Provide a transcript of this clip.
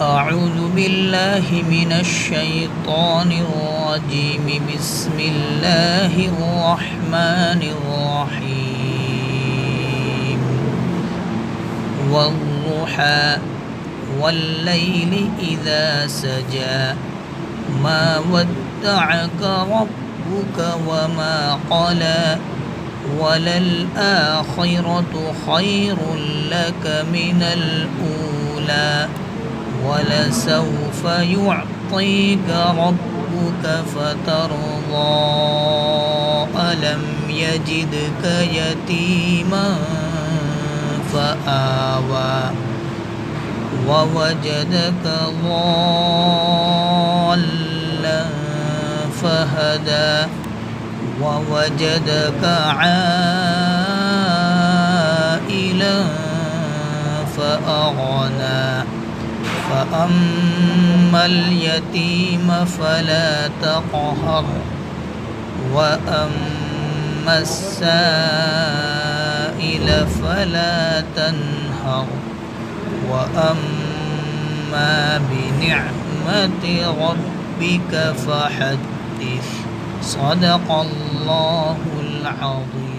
أعوذ بالله من الشيطان الرجيم. بسم الله الرحمن الرحيم. والضحى والليل إذا سجى ما ودعك ربك وما قلى وللآخرة خير لك من الأولى ولسوف يعطيك ربك فترضى ألم يجدك يتيما فآوى ووجدك ضالا فهدى ووجدك عائلا فأغنى فأما اليتيم فلا تقهر وأما السائل فلا تنهر وأما بنعمة ربك فحدث. صدق الله العظيم.